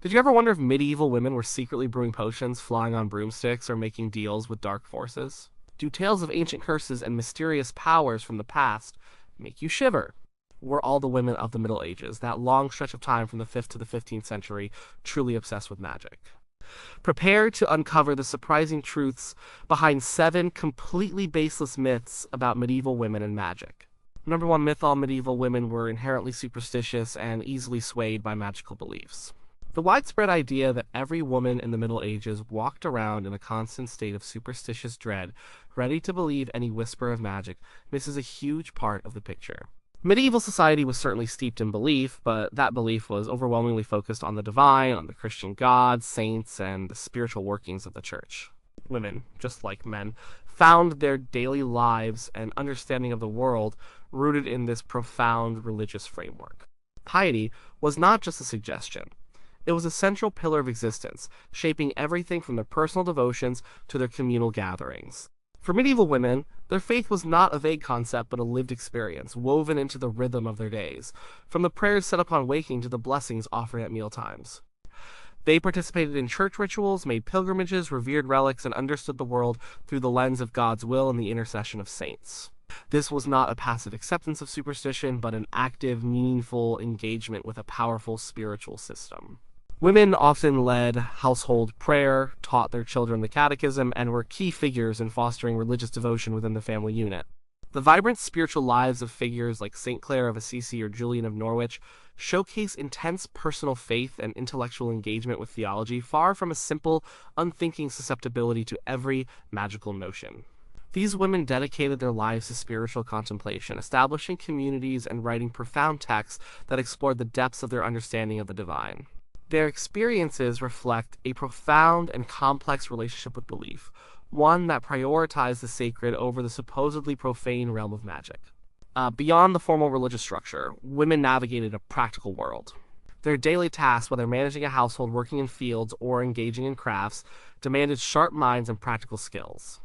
Did you ever wonder if medieval women were secretly brewing potions, flying on broomsticks, or making deals with dark forces? Do tales of ancient curses and mysterious powers from the past make you shiver? Were all the women of the Middle Ages, that long stretch of time from the 5th to the 15th century, truly obsessed with magic? Prepare to uncover the surprising truths behind 7 completely baseless myths about medieval women and magic. Number 1 myth: all medieval women were inherently superstitious and easily swayed by magical beliefs. The widespread idea that every woman in the Middle Ages walked around in a constant state of superstitious dread, ready to believe any whisper of magic, misses a huge part of the picture. Medieval society was certainly steeped in belief, but that belief was overwhelmingly focused on the divine, on the Christian gods, saints, and the spiritual workings of the church. Women, just like men, found their daily lives and understanding of the world rooted in this profound religious framework. Piety was not just a suggestion. It was a central pillar of existence, shaping everything from their personal devotions to their communal gatherings. For medieval women, their faith was not a vague concept but a lived experience, woven into the rhythm of their days, from the prayers said upon waking to the blessings offered at mealtimes. They participated in church rituals, made pilgrimages, revered relics, and understood the world through the lens of God's will and the intercession of saints. This was not a passive acceptance of superstition, but an active, meaningful engagement with a powerful spiritual system. Women often led household prayer, taught their children the catechism, and were key figures in fostering religious devotion within the family unit. The vibrant spiritual lives of figures like St. Clare of Assisi or Julian of Norwich showcase intense personal faith and intellectual engagement with theology, far from a simple, unthinking susceptibility to every magical notion. These women dedicated their lives to spiritual contemplation, establishing communities and writing profound texts that explored the depths of their understanding of the divine. Their experiences reflect a profound and complex relationship with belief, one that prioritized the sacred over the supposedly profane realm of magic. Beyond the formal religious structure, women navigated a practical world. Their daily tasks, whether managing a household, working in fields, or engaging in crafts, demanded sharp minds and practical skills.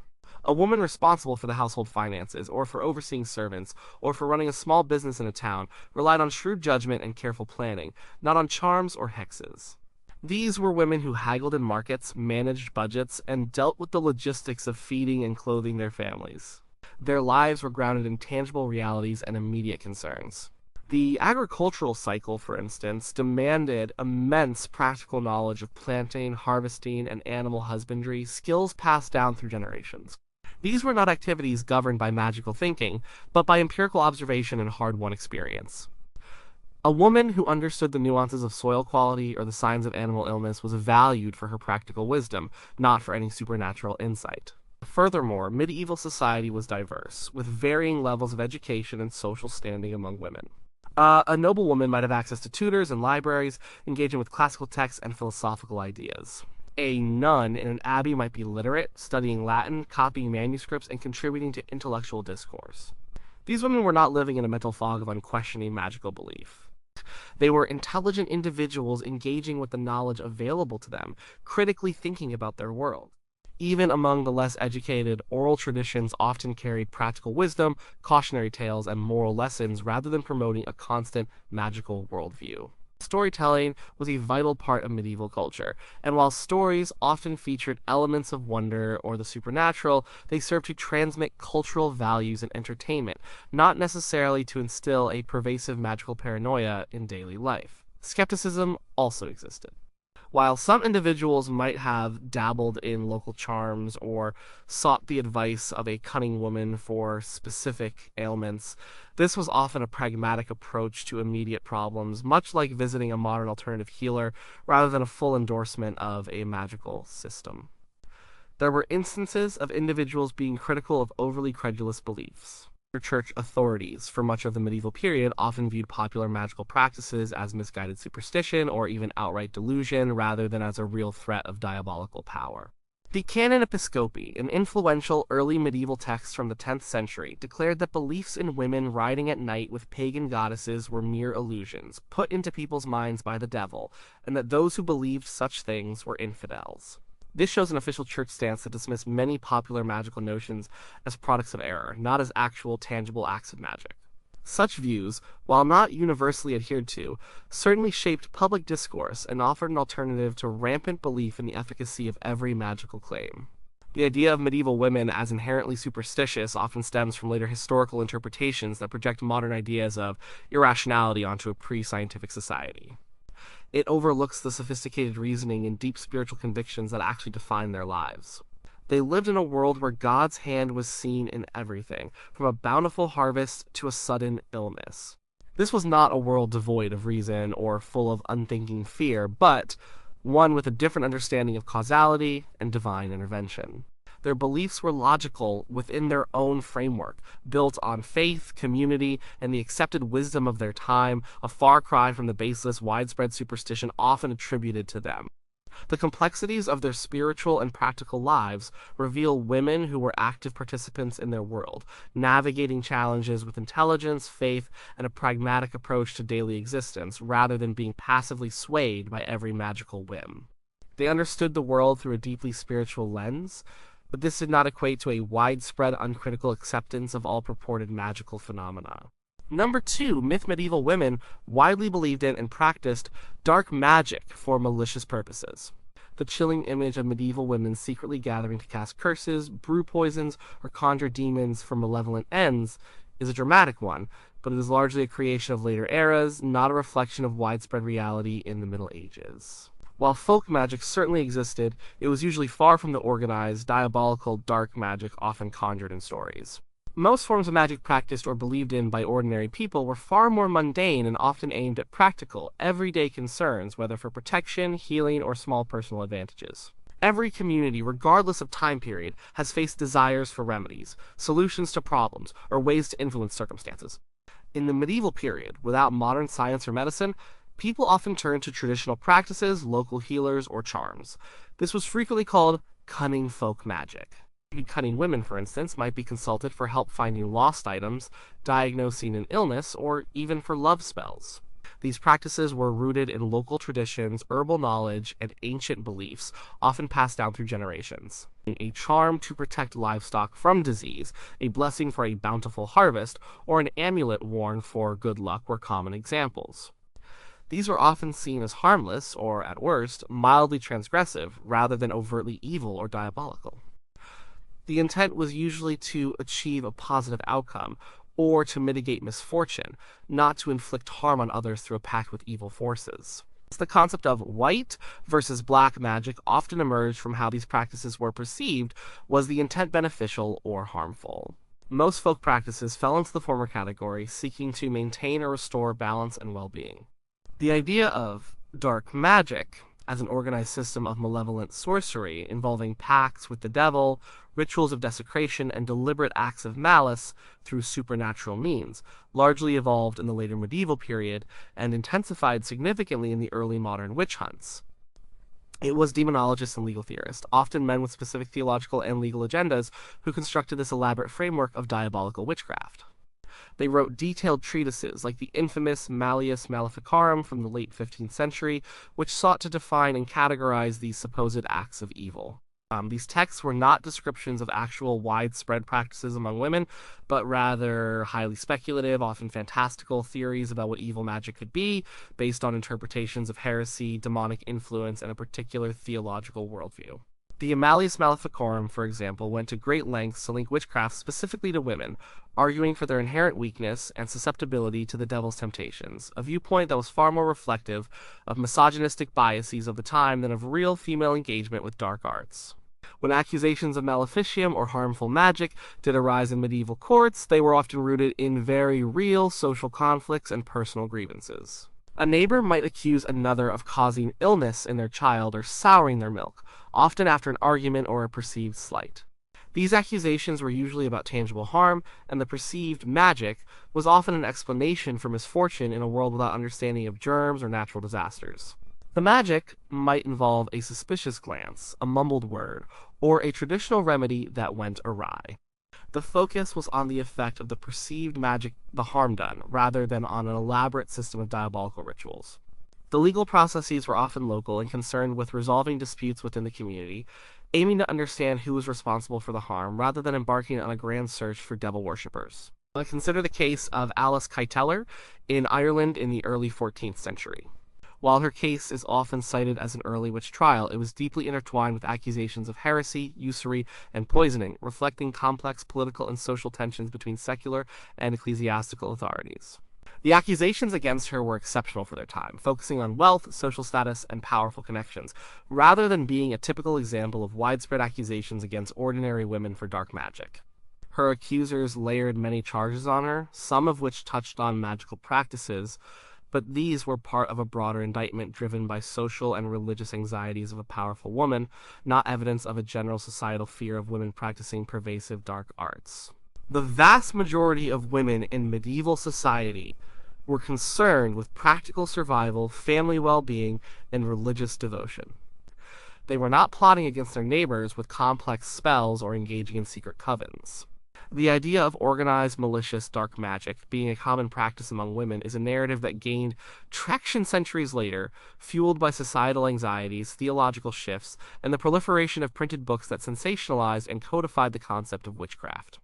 A woman responsible for the household finances, or for overseeing servants, or for running a small business in a town, relied on shrewd judgment and careful planning, not on charms or hexes. These were women who haggled in markets, managed budgets, and dealt with the logistics of feeding and clothing their families. Their lives were grounded in tangible realities and immediate concerns. The agricultural cycle, for instance, demanded immense practical knowledge of planting, harvesting, and animal husbandry, skills passed down through generations. These were not activities governed by magical thinking, but by empirical observation and hard-won experience. A woman who understood the nuances of soil quality or the signs of animal illness was valued for her practical wisdom, not for any supernatural insight. Furthermore, medieval society was diverse, with varying levels of education and social standing among women. A noblewoman might have access to tutors and libraries, engaging with classical texts and philosophical ideas. A nun in an abbey might be literate, studying Latin, copying manuscripts, and contributing to intellectual discourse. These women were not living in a mental fog of unquestioning magical belief. They were intelligent individuals engaging with the knowledge available to them, critically thinking about their world. Even among the less educated, oral traditions often carried practical wisdom, cautionary tales, and moral lessons rather than promoting a constant magical worldview. Storytelling was a vital part of medieval culture, and while stories often featured elements of wonder or the supernatural, they served to transmit cultural values and entertainment, not necessarily to instill a pervasive magical paranoia in daily life. Skepticism also existed. While some individuals might have dabbled in local charms or sought the advice of a cunning woman for specific ailments, this was often a pragmatic approach to immediate problems, much like visiting a modern alternative healer rather than a full endorsement of a magical system. There were instances of individuals being critical of overly credulous beliefs. Church authorities for much of the medieval period often viewed popular magical practices as misguided superstition or even outright delusion rather than as a real threat of diabolical power. The Canon Episcopi, an influential early medieval text from the 10th century, declared that beliefs in women riding at night with pagan goddesses were mere illusions, put into people's minds by the devil, and that those who believed such things were infidels. This shows an official church stance that dismissed many popular magical notions as products of error, not as actual, tangible acts of magic. Such views, while not universally adhered to, certainly shaped public discourse and offered an alternative to rampant belief in the efficacy of every magical claim. The idea of medieval women as inherently superstitious often stems from later historical interpretations that project modern ideas of irrationality onto a pre-scientific society. It overlooks the sophisticated reasoning and deep spiritual convictions that actually define their lives. They lived in a world where God's hand was seen in everything, from a bountiful harvest to a sudden illness. This was not a world devoid of reason or full of unthinking fear, but one with a different understanding of causality and divine intervention. Their beliefs were logical within their own framework, built on faith, community, and the accepted wisdom of their time, a far cry from the baseless, widespread superstition often attributed to them. The complexities of their spiritual and practical lives reveal women who were active participants in their world, navigating challenges with intelligence, faith, and a pragmatic approach to daily existence, rather than being passively swayed by every magical whim. They understood the world through a deeply spiritual lens, but this did not equate to a widespread, uncritical acceptance of all purported magical phenomena. Number 2, medieval women widely believed in and practiced dark magic for malicious purposes. The chilling image of medieval women secretly gathering to cast curses, brew poisons, or conjure demons for malevolent ends is a dramatic one, but it is largely a creation of later eras, not a reflection of widespread reality in the Middle Ages. While folk magic certainly existed, it was usually far from the organized, diabolical, dark magic often conjured in stories. Most forms of magic practiced or believed in by ordinary people were far more mundane and often aimed at practical, everyday concerns, whether for protection, healing, or small personal advantages. Every community, regardless of time period, has faced desires for remedies, solutions to problems, or ways to influence circumstances. In the medieval period, without modern science or medicine, people often turned to traditional practices, local healers, or charms. This was frequently called cunning folk magic. Cunning women, for instance, might be consulted for help finding lost items, diagnosing an illness, or even for love spells. These practices were rooted in local traditions, herbal knowledge, and ancient beliefs, often passed down through generations. A charm to protect livestock from disease, a blessing for a bountiful harvest, or an amulet worn for good luck were common examples. These were often seen as harmless, or at worst, mildly transgressive, rather than overtly evil or diabolical. The intent was usually to achieve a positive outcome, or to mitigate misfortune, not to inflict harm on others through a pact with evil forces. The concept of white versus black magic often emerged from how these practices were perceived. Was the intent beneficial or harmful? Most folk practices fell into the former category, seeking to maintain or restore balance and well-being. The idea of dark magic as an organized system of malevolent sorcery involving pacts with the devil, rituals of desecration, and deliberate acts of malice through supernatural means, largely evolved in the later medieval period and intensified significantly in the early modern witch hunts. It was demonologists and legal theorists, often men with specific theological and legal agendas, who constructed this elaborate framework of diabolical witchcraft. They wrote detailed treatises like the infamous Malleus Maleficarum from the late 15th century, which sought to define and categorize these supposed acts of evil. These texts were not descriptions of actual widespread practices among women, but rather highly speculative, often fantastical theories about what evil magic could be, based on interpretations of heresy, demonic influence, and a particular theological worldview. The Malleus Maleficarum, for example, went to great lengths to link witchcraft specifically to women, arguing for their inherent weakness and susceptibility to the devil's temptations, a viewpoint that was far more reflective of misogynistic biases of the time than of real female engagement with dark arts. When accusations of maleficium or harmful magic did arise in medieval courts, they were often rooted in very real social conflicts and personal grievances. A neighbor might accuse another of causing illness in their child or souring their milk, often after an argument or a perceived slight. These accusations were usually about tangible harm, and the perceived magic was often an explanation for misfortune in a world without understanding of germs or natural disasters. The magic might involve a suspicious glance, a mumbled word, or a traditional remedy that went awry. The focus was on the effect of the perceived magic, the harm done, rather than on an elaborate system of diabolical rituals. The legal processes were often local and concerned with resolving disputes within the community, aiming to understand who was responsible for the harm rather than embarking on a grand search for devil worshippers. Consider the case of Alice Kyteler in Ireland in the early 14th century. While her case is often cited as an early witch trial, it was deeply intertwined with accusations of heresy, usury, and poisoning, reflecting complex political and social tensions between secular and ecclesiastical authorities. The accusations against her were exceptional for their time, focusing on wealth, social status, and powerful connections, rather than being a typical example of widespread accusations against ordinary women for dark magic. Her accusers layered many charges on her, some of which touched on magical practices, but these were part of a broader indictment driven by social and religious anxieties of a powerful woman, not evidence of a general societal fear of women practicing pervasive dark arts. The vast majority of women in medieval society were concerned with practical survival, family well-being, and religious devotion. They were not plotting against their neighbors with complex spells or engaging in secret covens. The idea of organized, malicious, dark magic being a common practice among women is a narrative that gained traction centuries later, fueled by societal anxieties, theological shifts, and the proliferation of printed books that sensationalized and codified the concept of witchcraft.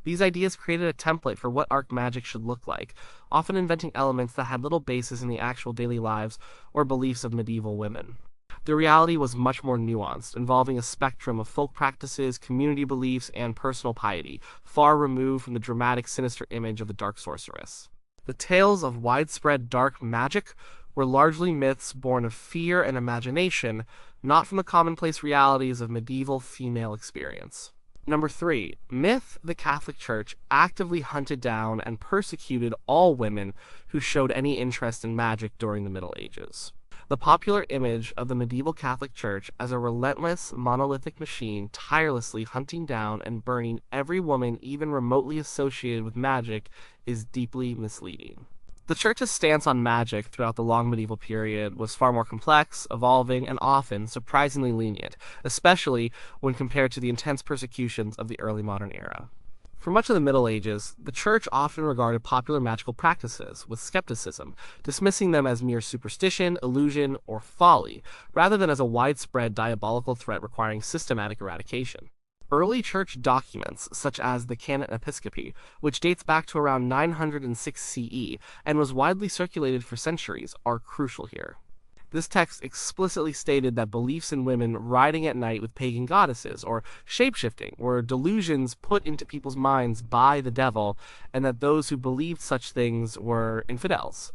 These ideas created a template for what dark magic should look like, often inventing elements that had little basis in the actual daily lives or beliefs of medieval women. The reality was much more nuanced, involving a spectrum of folk practices, community beliefs, and personal piety, far removed from the dramatic, sinister image of the dark sorceress. The tales of widespread dark magic were largely myths born of fear and imagination, not from the commonplace realities of medieval female experience. Number 3. Myth: the Catholic Church actively hunted down and persecuted all women who showed any interest in magic during the Middle Ages. The popular image of the medieval Catholic Church as a relentless, monolithic machine tirelessly hunting down and burning every woman even remotely associated with magic is deeply misleading. The Church's stance on magic throughout the long medieval period was far more complex, evolving, and often surprisingly lenient, especially when compared to the intense persecutions of the early modern era. For much of the Middle Ages, the Church often regarded popular magical practices with skepticism, dismissing them as mere superstition, illusion, or folly, rather than as a widespread diabolical threat requiring systematic eradication. Early Church documents, such as the Canon Episcopi, which dates back to around 906 CE and was widely circulated for centuries, are crucial here. This text explicitly stated that beliefs in women riding at night with pagan goddesses, or shapeshifting, were delusions put into people's minds by the devil, and that those who believed such things were infidels.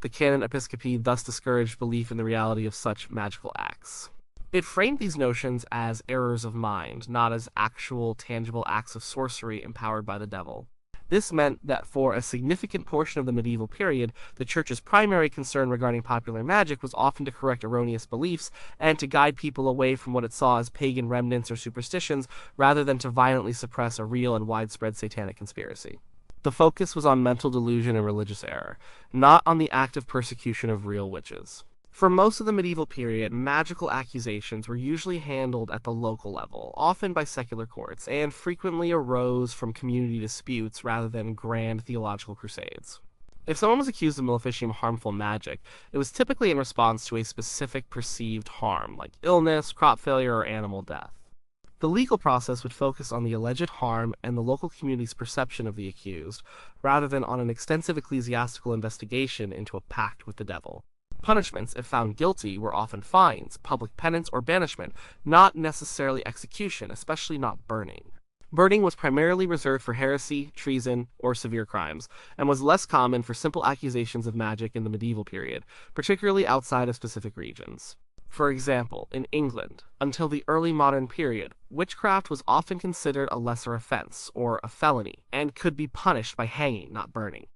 The Canon Episcopi thus discouraged belief in the reality of such magical acts. It framed these notions as errors of mind, not as actual, tangible acts of sorcery empowered by the devil. This meant that for a significant portion of the medieval period, the Church's primary concern regarding popular magic was often to correct erroneous beliefs and to guide people away from what it saw as pagan remnants or superstitions, rather than to violently suppress a real and widespread satanic conspiracy. The focus was on mental delusion and religious error, not on the active persecution of real witches. For most of the medieval period, magical accusations were usually handled at the local level, often by secular courts, and frequently arose from community disputes rather than grand theological crusades. If someone was accused of maleficium harmful magic, it was typically in response to a specific perceived harm, like illness, crop failure, or animal death. The legal process would focus on the alleged harm and the local community's perception of the accused, rather than on an extensive ecclesiastical investigation into a pact with the devil. Punishments, if found guilty, were often fines, public penance, or banishment, not necessarily execution, especially not burning. Burning was primarily reserved for heresy, treason, or severe crimes, and was less common for simple accusations of magic in the medieval period, particularly outside of specific regions. For example, in England, until the early modern period, witchcraft was often considered a lesser offense, or a felony, and could be punished by hanging, not burning.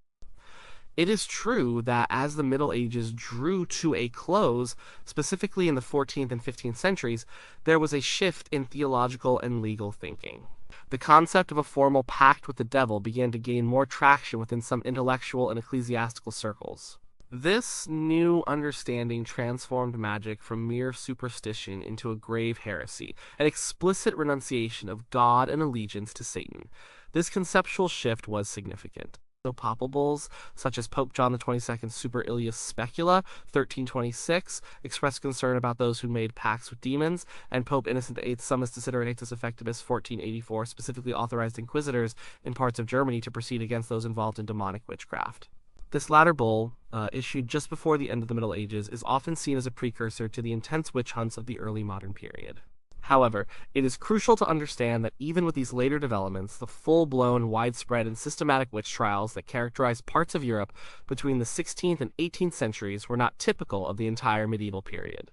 It is true that as the Middle Ages drew to a close, specifically in the 14th and 15th centuries, there was a shift in theological and legal thinking. The concept of a formal pact with the devil began to gain more traction within some intellectual and ecclesiastical circles. This new understanding transformed magic from mere superstition into a grave heresy, an explicit renunciation of God and allegiance to Satan. This conceptual shift was significant. No papal bulls, such as Pope John XXII's Super Ilius Specula, 1326, expressed concern about those who made pacts with demons, and Pope Innocent VIII's Summus Desideratus Effectibus, 1484, specifically authorized inquisitors in parts of Germany to proceed against those involved in demonic witchcraft. This latter bull, issued just before the end of the Middle Ages, is often seen as a precursor to the intense witch hunts of the early modern period. However, it is crucial to understand that even with these later developments, the full-blown, widespread, and systematic witch trials that characterized parts of Europe between the 16th and 18th centuries were not typical of the entire medieval period.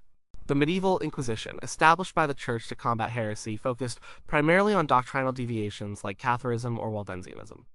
The medieval Inquisition, established by the Church to combat heresy, focused primarily on doctrinal deviations like Catharism or Waldensianism.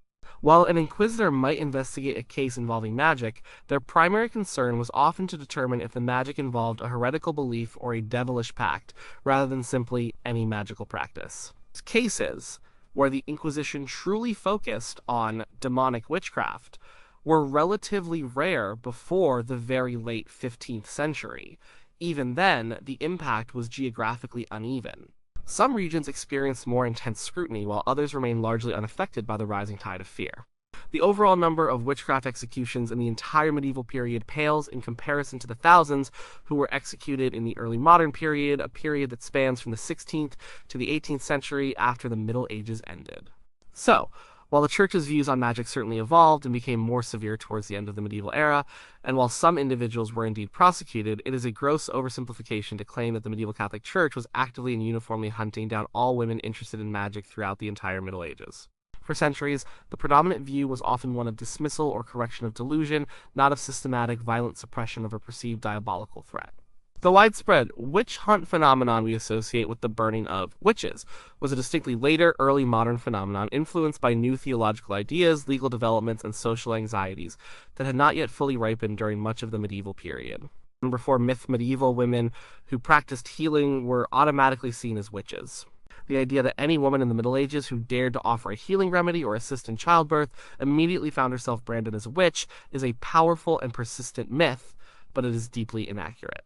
While an inquisitor might investigate a case involving magic, their primary concern was often to determine if the magic involved a heretical belief or a devilish pact, rather than simply any magical practice. Cases where the Inquisition truly focused on demonic witchcraft were relatively rare before the very late 15th century. Even then, the impact was geographically uneven. Some regions experienced more intense scrutiny, while others remained largely unaffected by the rising tide of fear. The overall number of witchcraft executions in the entire medieval period pales in comparison to the thousands who were executed in the early modern period, a period that spans from the 16th to the 18th century after the Middle Ages ended. So, while the Church's views on magic certainly evolved and became more severe towards the end of the medieval era, and while some individuals were indeed prosecuted, it is a gross oversimplification to claim that the medieval Catholic Church was actively and uniformly hunting down all women interested in magic throughout the entire Middle Ages. For centuries, the predominant view was often one of dismissal or correction of delusion, not of systematic, violent suppression of a perceived diabolical threat. The widespread witch hunt phenomenon we associate with the burning of witches was a distinctly later, early modern phenomenon influenced by new theological ideas, legal developments, and social anxieties that had not yet fully ripened during much of the medieval period. Before medieval women who practiced healing were automatically seen as witches. The idea that any woman in the Middle Ages who dared to offer a healing remedy or assist in childbirth immediately found herself branded as a witch is a powerful and persistent myth, but it is deeply inaccurate.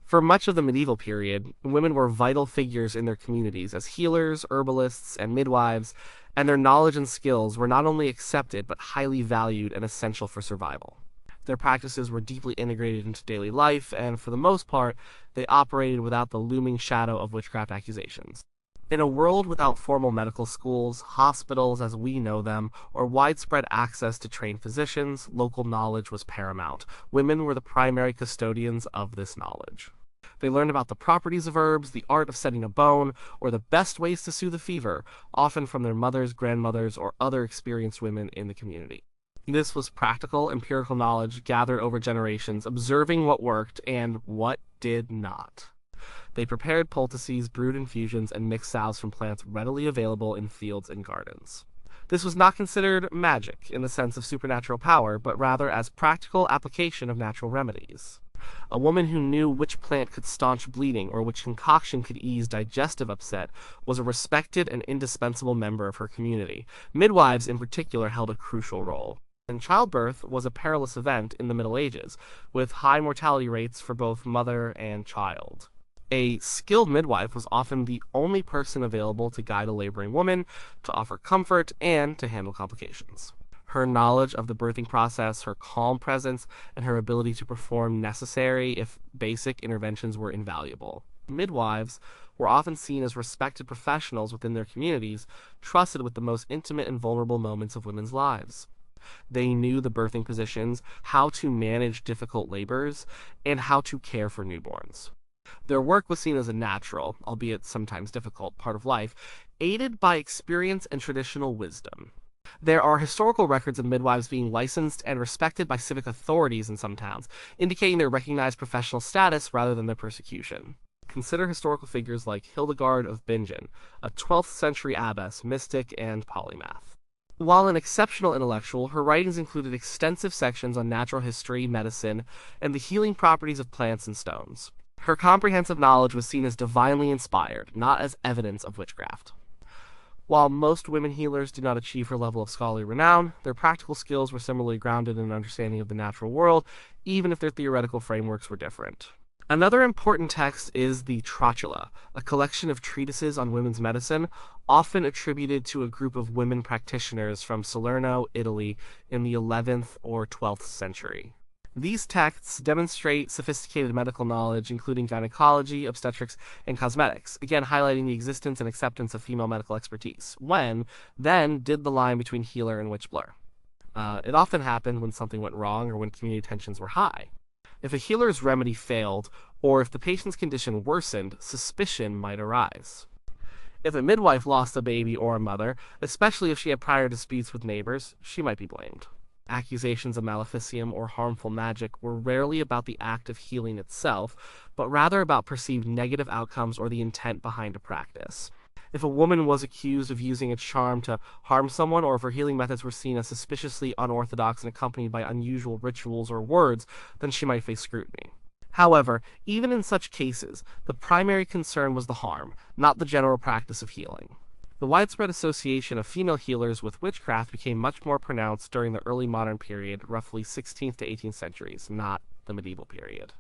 For much of the medieval period, women were vital figures in their communities as healers, herbalists, and midwives, and their knowledge and skills were not only accepted but highly valued and essential for survival. Their practices were deeply integrated into daily life, and for the most part, they operated without the looming shadow of witchcraft accusations. In a world without formal medical schools, hospitals as we know them, or widespread access to trained physicians, local knowledge was paramount. Women were the primary custodians of this knowledge. They learned about the properties of herbs, the art of setting a bone, or the best ways to soothe a fever, often from their mothers, grandmothers, or other experienced women in the community. This was practical, empirical knowledge gathered over generations, observing what worked and what did not. They prepared poultices, brewed infusions, and mixed salves from plants readily available in fields and gardens. This was not considered magic in the sense of supernatural power, but rather as practical application of natural remedies. A woman who knew which plant could staunch bleeding or which concoction could ease digestive upset was a respected and indispensable member of her community. Midwives, in particular, held a crucial role. And childbirth was a perilous event in the Middle Ages, with high mortality rates for both mother and child. A skilled midwife was often the only person available to guide a laboring woman, to offer comfort, and to handle complications. Her knowledge of the birthing process, her calm presence, and her ability to perform necessary, if basic, interventions were invaluable. Midwives were often seen as respected professionals within their communities, trusted with the most intimate and vulnerable moments of women's lives. They knew the birthing positions, how to manage difficult labors, and how to care for newborns. Their work was seen as a natural, albeit sometimes difficult, part of life, aided by experience and traditional wisdom. There are historical records of midwives being licensed and respected by civic authorities in some towns, indicating their recognized professional status rather than their persecution. Consider historical figures like Hildegard of Bingen, a 12th century abbess, mystic, and polymath. While an exceptional intellectual, her writings included extensive sections on natural history, medicine, and the healing properties of plants and stones. Her comprehensive knowledge was seen as divinely inspired, not as evidence of witchcraft. While most women healers did not achieve her level of scholarly renown, their practical skills were similarly grounded in an understanding of the natural world, even if their theoretical frameworks were different. Another important text is the Trotula, a collection of treatises on women's medicine, often attributed to a group of women practitioners from Salerno, Italy, in the 11th or 12th century. These texts demonstrate sophisticated medical knowledge, including gynecology, obstetrics, and cosmetics, again highlighting the existence and acceptance of female medical expertise. When, then, did the line between healer and witch blur? It often happened when something went wrong or when community tensions were high. If a healer's remedy failed, or if the patient's condition worsened, suspicion might arise. If a midwife lost a baby or a mother, especially if she had prior disputes with neighbors, she might be blamed. Accusations of maleficium or harmful magic were rarely about the act of healing itself, but rather about perceived negative outcomes or the intent behind a practice. If a woman was accused of using a charm to harm someone, or if her healing methods were seen as suspiciously unorthodox and accompanied by unusual rituals or words, then she might face scrutiny. However, even in such cases, the primary concern was the harm, not the general practice of healing. The widespread association of female healers with witchcraft became much more pronounced during the early modern period, roughly 16th to 18th centuries, not the medieval period.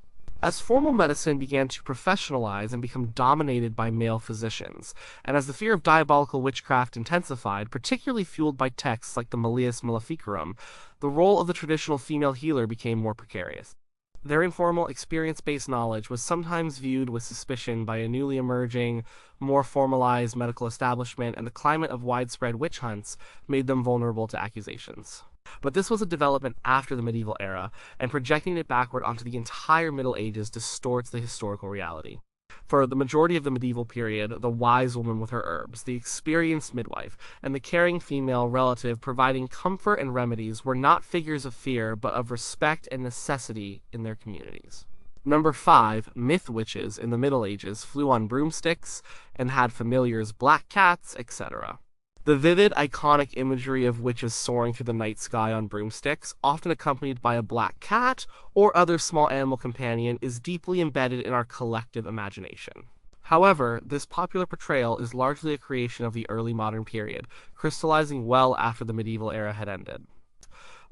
As formal medicine began to professionalize and become dominated by male physicians, and as the fear of diabolical witchcraft intensified, particularly fueled by texts like the Malleus Maleficarum, the role of the traditional female healer became more precarious. Their informal, experience-based knowledge was sometimes viewed with suspicion by a newly emerging, more formalized medical establishment, and the climate of widespread witch hunts made them vulnerable to accusations. But this was a development after the medieval era, and projecting it backward onto the entire Middle Ages distorts the historical reality. For the majority of the medieval period, the wise woman with her herbs, the experienced midwife, and the caring female relative providing comfort and remedies were not figures of fear, but of respect and necessity in their communities. Number 5, myth witches in the Middle Ages flew on broomsticks and had familiars black cats, etc. The vivid, iconic imagery of witches soaring through the night sky on broomsticks, often accompanied by a black cat or other small animal companion, is deeply embedded in our collective imagination. However, this popular portrayal is largely a creation of the early modern period, crystallizing well after the medieval era had ended.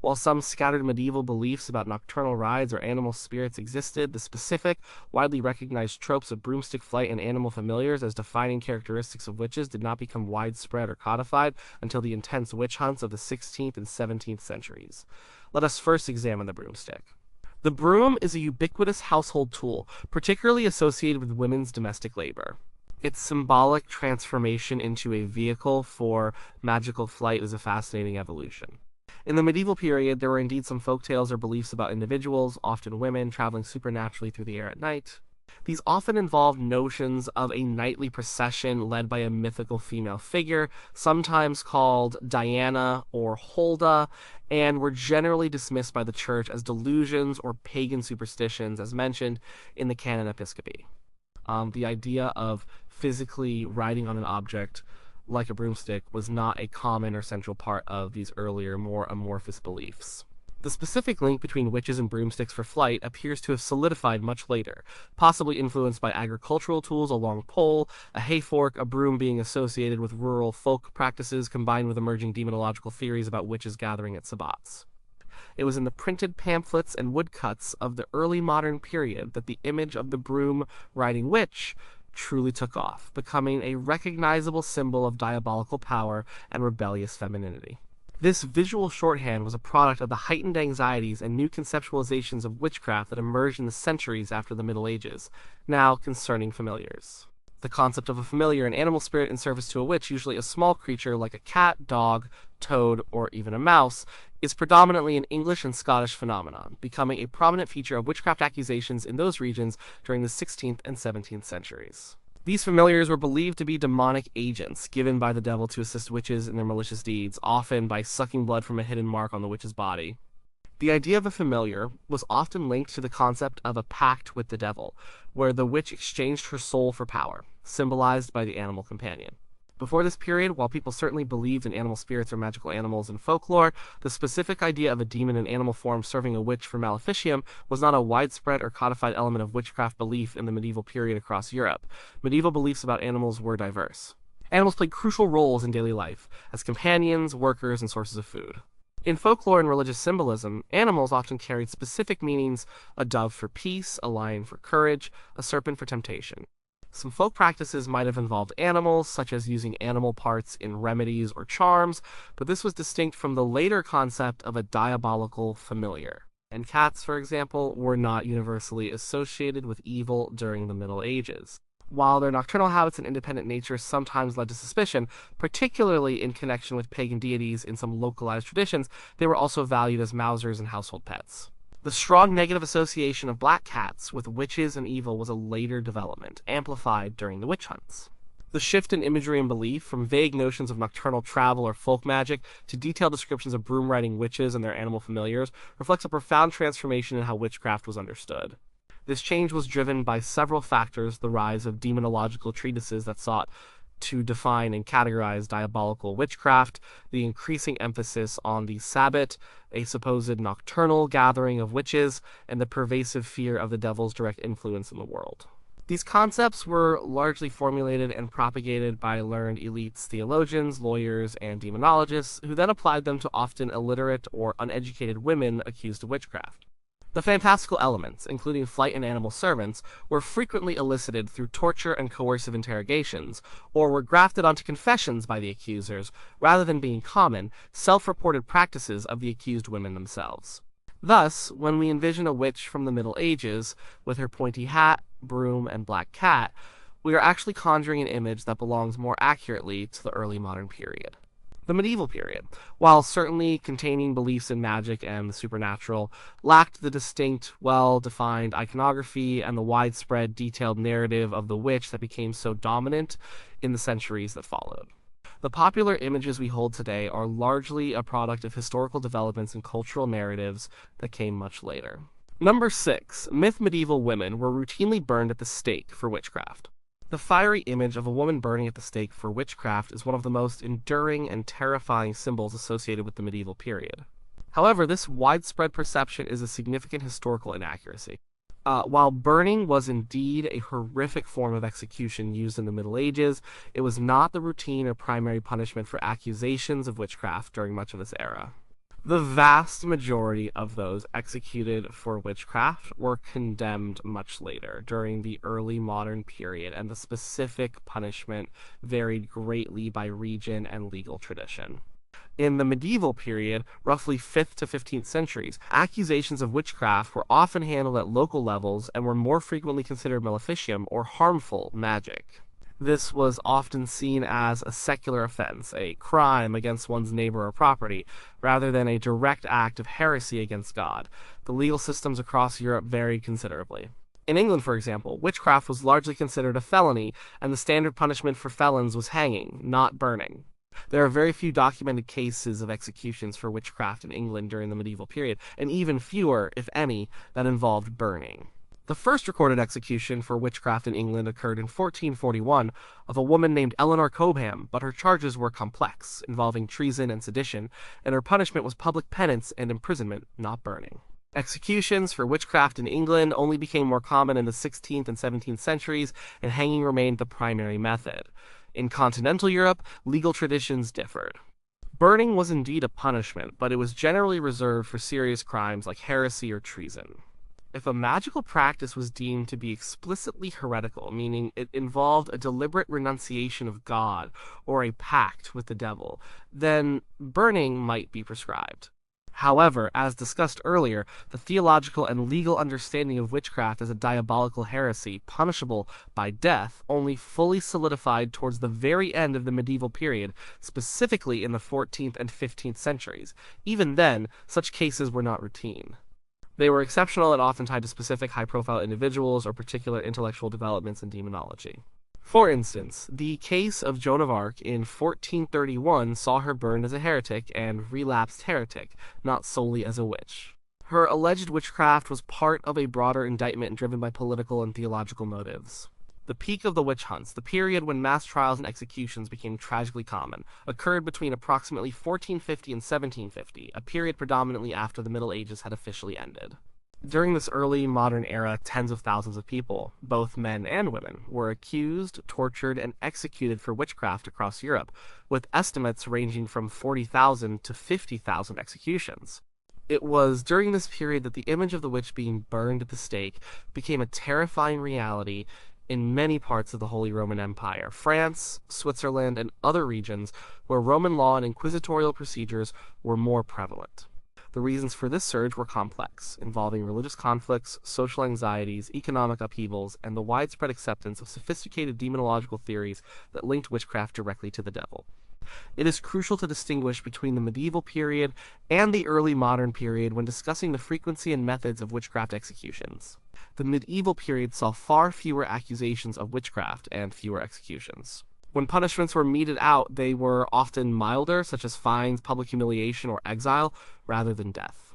While some scattered medieval beliefs about nocturnal rides or animal spirits existed, the specific, widely recognized tropes of broomstick flight and animal familiars as defining characteristics of witches did not become widespread or codified until the intense witch hunts of the 16th and 17th centuries. Let us first examine the broomstick. The broom is a ubiquitous household tool, particularly associated with women's domestic labor. Its symbolic transformation into a vehicle for magical flight is a fascinating evolution. In the medieval period, there were indeed some folktales or beliefs about individuals, often women, traveling supernaturally through the air at night. These often involved notions of a nightly procession led by a mythical female figure, sometimes called Diana or Holda, and were generally dismissed by the church as delusions or pagan superstitions, as mentioned in the Canon Episcopi. The idea of physically riding on an object like a broomstick was not a common or central part of these earlier, more amorphous beliefs. The specific link between witches and broomsticks for flight appears to have solidified much later, possibly influenced by agricultural tools, a long pole, a hay fork, a broom being associated with rural folk practices combined with emerging demonological theories about witches gathering at sabbats. It was in the printed pamphlets and woodcuts of the early modern period that the image of the broom-riding witch truly took off, becoming a recognizable symbol of diabolical power and rebellious femininity. This visual shorthand was a product of the heightened anxieties and new conceptualizations of witchcraft that emerged in the centuries after the Middle Ages. Now concerning familiars. The concept of a familiar, an animal spirit in service to a witch, usually a small creature like a cat, dog, toad, or even a mouse, is predominantly an English and Scottish phenomenon, becoming a prominent feature of witchcraft accusations in those regions during the 16th and 17th centuries. These familiars were believed to be demonic agents given by the devil to assist witches in their malicious deeds, often by sucking blood from a hidden mark on the witch's body. The idea of a familiar was often linked to the concept of a pact with the devil, where the witch exchanged her soul for power, symbolized by the animal companion. Before this period, while people certainly believed in animal spirits or magical animals in folklore, the specific idea of a demon in animal form serving a witch for maleficium was not a widespread or codified element of witchcraft belief in the medieval period across Europe. Medieval beliefs about animals were diverse. Animals played crucial roles in daily life, as companions, workers, and sources of food. In folklore and religious symbolism, animals often carried specific meanings: a dove for peace, a lion for courage, a serpent for temptation. Some folk practices might have involved animals, such as using animal parts in remedies or charms, but this was distinct from the later concept of a diabolical familiar. And cats, for example, were not universally associated with evil during the Middle Ages. While their nocturnal habits and independent nature sometimes led to suspicion, particularly in connection with pagan deities in some localized traditions, they were also valued as mousers and household pets. The strong negative association of black cats with witches and evil was a later development, amplified during the witch hunts. The shift in imagery and belief, from vague notions of nocturnal travel or folk magic to detailed descriptions of broom-riding witches and their animal familiars, reflects a profound transformation in how witchcraft was understood. This change was driven by several factors: the rise of demonological treatises that sought to define and categorize diabolical witchcraft, the increasing emphasis on the Sabbat, a supposed nocturnal gathering of witches, and the pervasive fear of the devil's direct influence in the world. These concepts were largely formulated and propagated by learned elites, theologians, lawyers, and demonologists, who then applied them to often illiterate or uneducated women accused of witchcraft. The fantastical elements, including flight and animal servants, were frequently elicited through torture and coercive interrogations, or were grafted onto confessions by the accusers, rather than being common, self-reported practices of the accused women themselves. Thus, when we envision a witch from the Middle Ages, with her pointy hat, broom, and black cat, we are actually conjuring an image that belongs more accurately to the early modern period. The medieval period, while certainly containing beliefs in magic and the supernatural, lacked the distinct, well-defined iconography and the widespread, detailed narrative of the witch that became so dominant in the centuries that followed. The popular images we hold today are largely a product of historical developments and cultural narratives that came much later. Number 6. Myth medieval women were routinely burned at the stake for witchcraft. The fiery image of a woman burning at the stake for witchcraft is one of the most enduring and terrifying symbols associated with the medieval period. However, this widespread perception is a significant historical inaccuracy. While burning was indeed a horrific form of execution used in the Middle Ages, it was not the routine or primary punishment for accusations of witchcraft during much of this era. The vast majority of those executed for witchcraft were condemned much later, during the early modern period, and the specific punishment varied greatly by region and legal tradition. In the medieval period, roughly 5th to 15th centuries, accusations of witchcraft were often handled at local levels and were more frequently considered maleficium or harmful magic. This was often seen as a secular offense, a crime against one's neighbor or property, rather than a direct act of heresy against God. The legal systems across Europe varied considerably. In England, for example, witchcraft was largely considered a felony, and the standard punishment for felons was hanging, not burning. There are very few documented cases of executions for witchcraft in England during the medieval period, and even fewer, if any, that involved burning. The first recorded execution for witchcraft in England occurred in 1441 of a woman named Eleanor Cobham, but her charges were complex, involving treason and sedition, and her punishment was public penance and imprisonment, not burning. Executions for witchcraft in England only became more common in the 16th and 17th centuries, and hanging remained the primary method. In continental Europe, legal traditions differed. Burning was indeed a punishment, but it was generally reserved for serious crimes like heresy or treason. If a magical practice was deemed to be explicitly heretical, meaning it involved a deliberate renunciation of God or a pact with the devil, then burning might be prescribed. However, as discussed earlier, the theological and legal understanding of witchcraft as a diabolical heresy punishable by death only fully solidified towards the very end of the medieval period, specifically in the 14th and 15th centuries. Even then, such cases were not routine. They were exceptional and often tied to specific high-profile individuals or particular intellectual developments in demonology. For instance, the case of Joan of Arc in 1431 saw her burned as a heretic and relapsed heretic, not solely as a witch. Her alleged witchcraft was part of a broader indictment driven by political and theological motives. The peak of the witch hunts, the period when mass trials and executions became tragically common, occurred between approximately 1450 and 1750, a period predominantly after the Middle Ages had officially ended. During this early modern era, tens of thousands of people, both men and women, were accused, tortured, and executed for witchcraft across Europe, with estimates ranging from 40,000 to 50,000 executions. It was during this period that the image of the witch being burned at the stake became a terrifying reality in many parts of the Holy Roman Empire, France, Switzerland, and other regions where Roman law and inquisitorial procedures were more prevalent. The reasons for this surge were complex, involving religious conflicts, social anxieties, economic upheavals, and the widespread acceptance of sophisticated demonological theories that linked witchcraft directly to the devil. It is crucial to distinguish between the medieval period and the early modern period when discussing the frequency and methods of witchcraft executions. The medieval period saw far fewer accusations of witchcraft and fewer executions. When punishments were meted out, they were often milder, such as fines, public humiliation, or exile, rather than death.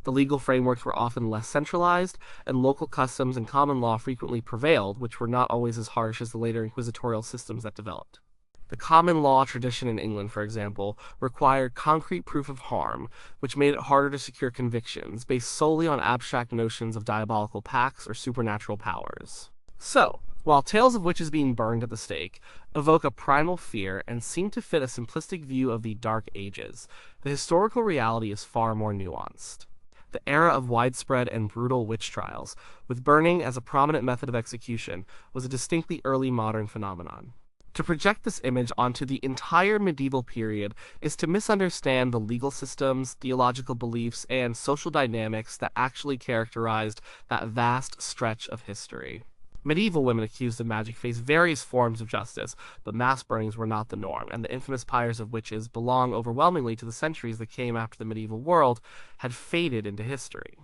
The legal frameworks were often less centralized, and local customs and common law frequently prevailed, which were not always as harsh as the later inquisitorial systems that developed. The common law tradition in England, for example, required concrete proof of harm, which made it harder to secure convictions based solely on abstract notions of diabolical pacts or supernatural powers. So, while tales of witches being burned at the stake evoke a primal fear and seem to fit a simplistic view of the Dark Ages, the historical reality is far more nuanced. The era of widespread and brutal witch trials, with burning as a prominent method of execution, was a distinctly early modern phenomenon. To project this image onto the entire medieval period is to misunderstand the legal systems, theological beliefs, and social dynamics that actually characterized that vast stretch of history. Medieval women accused of magic faced various forms of justice, but mass burnings were not the norm, and the infamous pyres of witches belong overwhelmingly to the centuries that came after the medieval world had faded into history.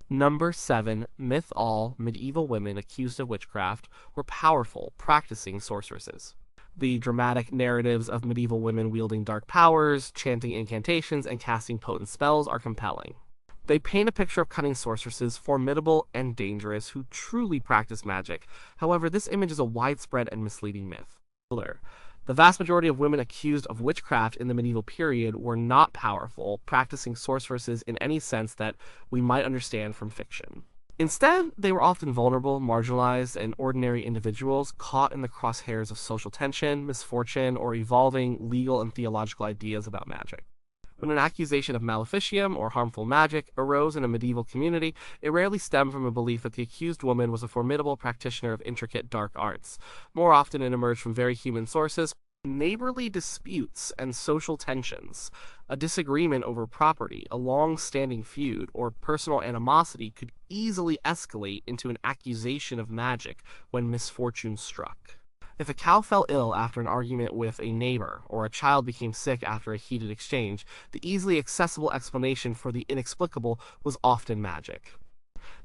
Number 7. Myth: all medieval women accused of witchcraft were powerful, practicing sorceresses. The dramatic narratives of medieval women wielding dark powers, chanting incantations, and casting potent spells are compelling. They paint a picture of cunning sorceresses, formidable and dangerous, who truly practice magic. However, this image is a widespread and misleading myth. The vast majority of women accused of witchcraft in the medieval period were not powerful, practicing sorceresses in any sense that we might understand from fiction. Instead, they were often vulnerable, marginalized, and ordinary individuals caught in the crosshairs of social tension, misfortune, or evolving legal and theological ideas about magic. When an accusation of maleficium or harmful magic arose in a medieval community, it rarely stemmed from a belief that the accused woman was a formidable practitioner of intricate dark arts. More often, it emerged from very human sources: neighborly disputes and social tensions. A disagreement over property, a long-standing feud, or personal animosity could easily escalate into an accusation of magic when misfortune struck. If a cow fell ill after an argument with a neighbor, or a child became sick after a heated exchange, the easily accessible explanation for the inexplicable was often magic.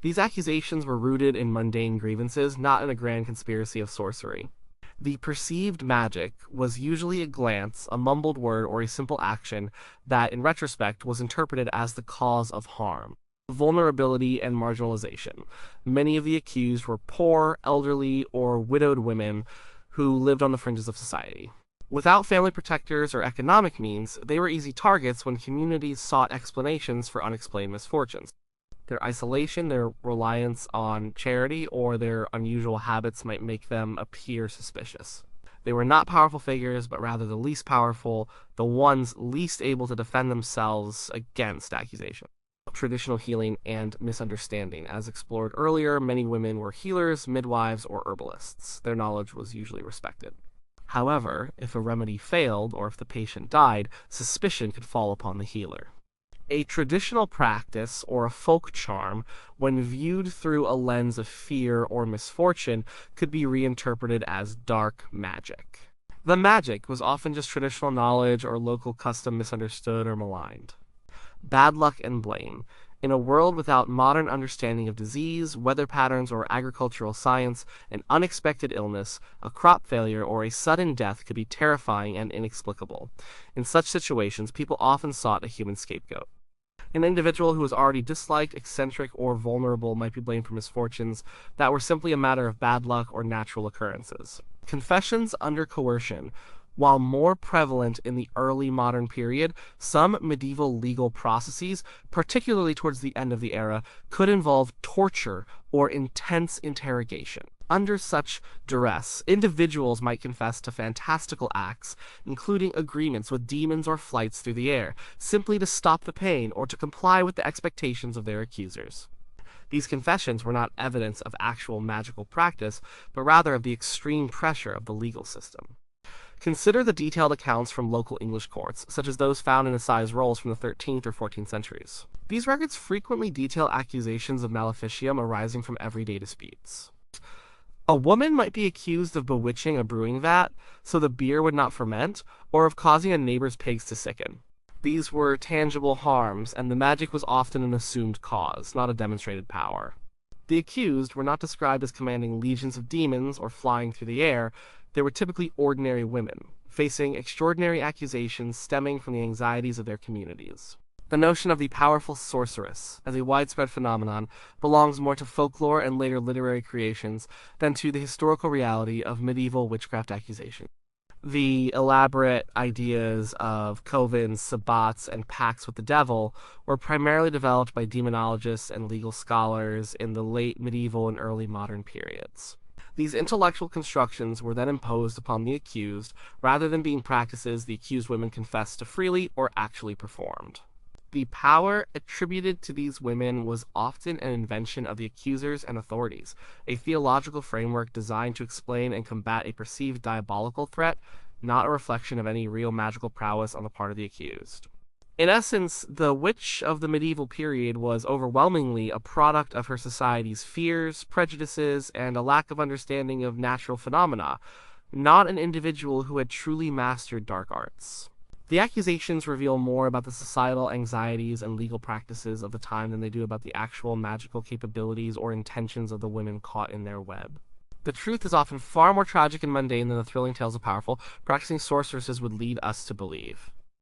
These accusations were rooted in mundane grievances, not in a grand conspiracy of sorcery. The perceived magic was usually a glance, a mumbled word, or a simple action that, in retrospect, was interpreted as the cause of harm. Vulnerability and marginalization. Many of the accused were poor, elderly, or widowed women who lived on the fringes of society. Without family protectors or economic means, they were easy targets when communities sought explanations for unexplained misfortunes. Their isolation, their reliance on charity, or their unusual habits might make them appear suspicious. They were not powerful figures, but rather the least powerful, the ones least able to defend themselves against accusation. Traditional healing and misunderstanding. As explored earlier, many women were healers, midwives, or herbalists. Their knowledge was usually respected. However, if a remedy failed, or if the patient died, suspicion could fall upon the healer. A traditional practice, or a folk charm, when viewed through a lens of fear or misfortune, could be reinterpreted as dark magic. The magic was often just traditional knowledge or local custom misunderstood or maligned. Bad luck and blame. In a world without modern understanding of disease, weather patterns, or agricultural science, an unexpected illness, a crop failure, or a sudden death could be terrifying and inexplicable. In such situations, people often sought a human scapegoat. An individual who was already disliked, eccentric, or vulnerable might be blamed for misfortunes that were simply a matter of bad luck or natural occurrences. Confessions under coercion. While more prevalent in the early modern period, some medieval legal processes, particularly towards the end of the era, could involve torture or intense interrogation. Under such duress, individuals might confess to fantastical acts, including agreements with demons or flights through the air, simply to stop the pain or to comply with the expectations of their accusers. These confessions were not evidence of actual magical practice, but rather of the extreme pressure of the legal system. Consider the detailed accounts from local English courts, such as those found in assize rolls from the 13th or 14th centuries. These records frequently detail accusations of maleficium arising from everyday disputes. A woman might be accused of bewitching a brewing vat so the beer would not ferment, or of causing a neighbor's pigs to sicken. These were tangible harms, and the magic was often an assumed cause, not a demonstrated power. The accused were not described as commanding legions of demons or flying through the air. They were typically ordinary women, facing extraordinary accusations stemming from the anxieties of their communities. The notion of the powerful sorceress as a widespread phenomenon belongs more to folklore and later literary creations than to the historical reality of medieval witchcraft accusations. The elaborate ideas of covens, sabbats, and pacts with the devil were primarily developed by demonologists and legal scholars in the late medieval and early modern periods. These intellectual constructions were then imposed upon the accused rather than being practices the accused women confessed to freely or actually performed. The power attributed to these women was often an invention of the accusers and authorities, a theological framework designed to explain and combat a perceived diabolical threat, not a reflection of any real magical prowess on the part of the accused. In essence, the witch of the medieval period was overwhelmingly a product of her society's fears, prejudices, and a lack of understanding of natural phenomena, not an individual who had truly mastered dark arts. The accusations reveal more about the societal anxieties and legal practices of the time than they do about the actual magical capabilities or intentions of the women caught in their web. The truth is often far more tragic and mundane than the thrilling tales of powerful, practicing sorceresses would lead us to believe.